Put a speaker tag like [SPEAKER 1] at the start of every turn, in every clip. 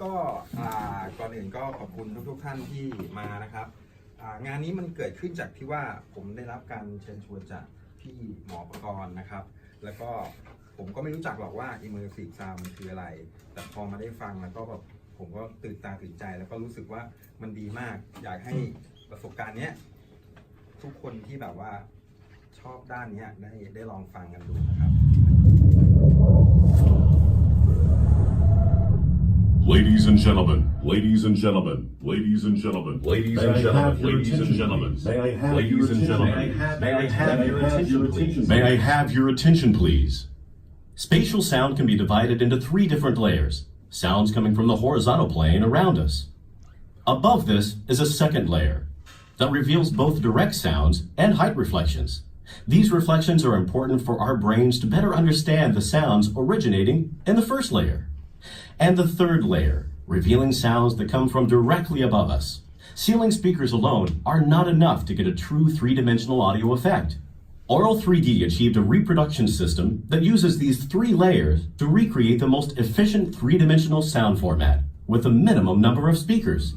[SPEAKER 1] ก็ก่อนอื่นก็ขอบคุณทุกท่านที่มานะครับงานนี้มันเกิดขึ้นจากที่ว่าผมได้รับการเชิญชวนจากพี่หมอปกรณ์นะครับแล้วก็ผมก็ไม่รู้จักหรอกว่า Immersive Sound มันคืออะไรแต่พอมาได้ฟังแล้วก็แบบผมก็ตื่นตาตื่นใจแล้วก็รู้สึกว่ามันดีมากอยากให้ประสบการณ์เนี้ยทุกคนที่แบบว่าชอบด้านนี้ได้ลองฟังกันดูนะครับ
[SPEAKER 2] Ladies and gentlemen, ladies and gentlemen, ladies and gentlemen, ladies and gentlemen, ladies and gentlemen, ladies and gentlemen, may I have your attention, please? May I have your attention, please? Spatial sound can be divided into 3 different layers. Sounds coming from the horizontal plane around us. Above this is a second layer that reveals both direct sounds and height reflections. These reflections are important for our brains to better understand the sounds originating in the first layer. And the third layer, revealing sounds that come from directly above us. Ceiling speakers alone are not enough to get a true 3-dimensional audio effect. Aural 3D achieved a reproduction system that uses these 3 layers to recreate the most efficient 3-dimensional sound format with a minimum number of speakers.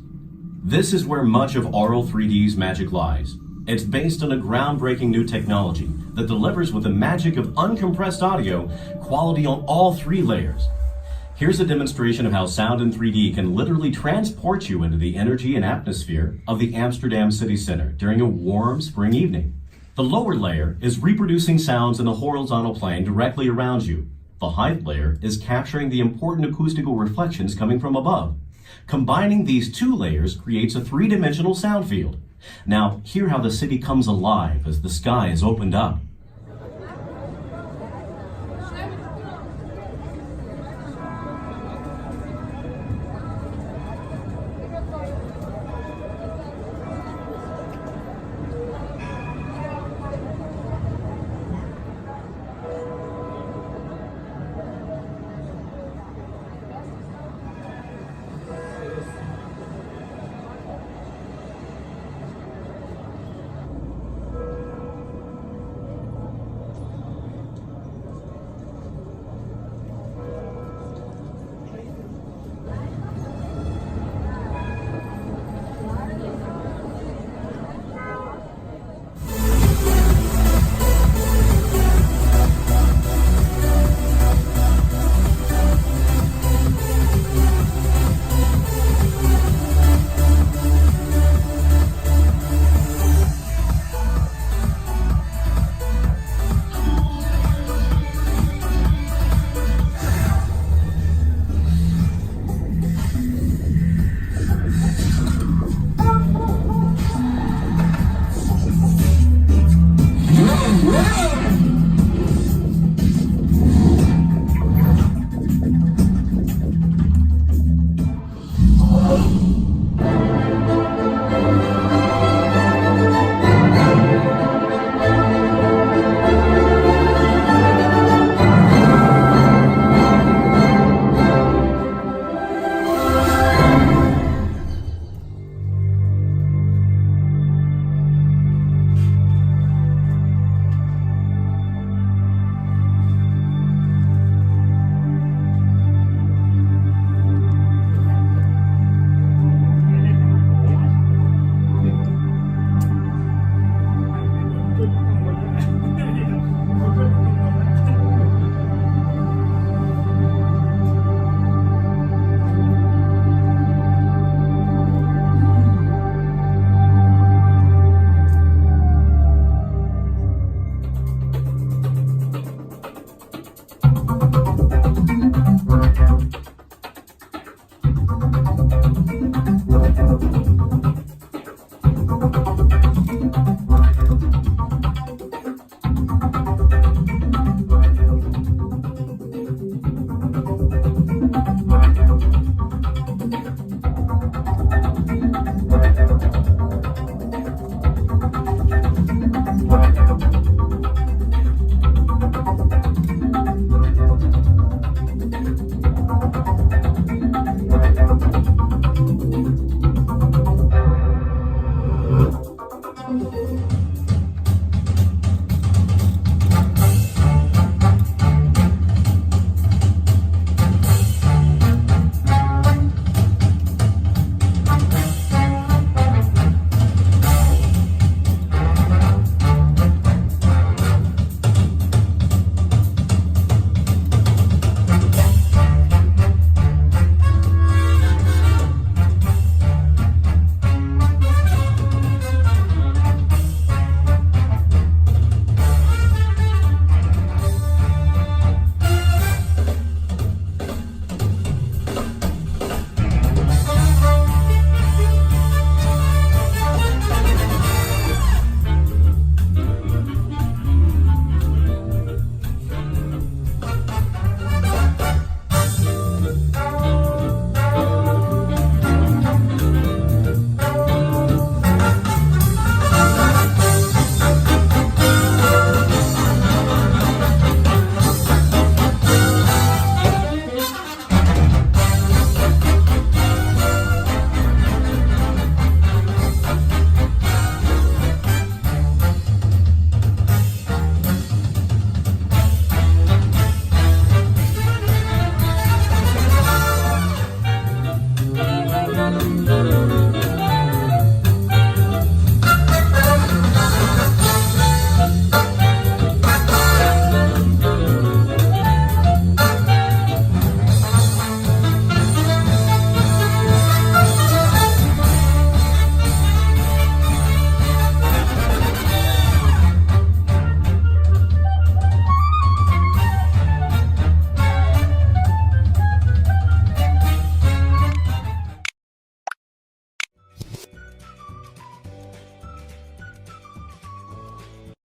[SPEAKER 2] This is where much of Aural 3D's magic lies. It's based on a groundbreaking new technology that delivers with the magic of uncompressed audio quality on all 3 layers. Here's a demonstration of how sound in 3D can literally transport you into the energy and atmosphere of the Amsterdam city center during a warm spring evening. The lower layer is reproducing sounds in the horizontal plane directly around you. The height layer is capturing the important acoustical reflections coming from above. Combining these 2 layers creates a 3-dimensional sound field. Now, hear how the city comes alive as the sky is opened up.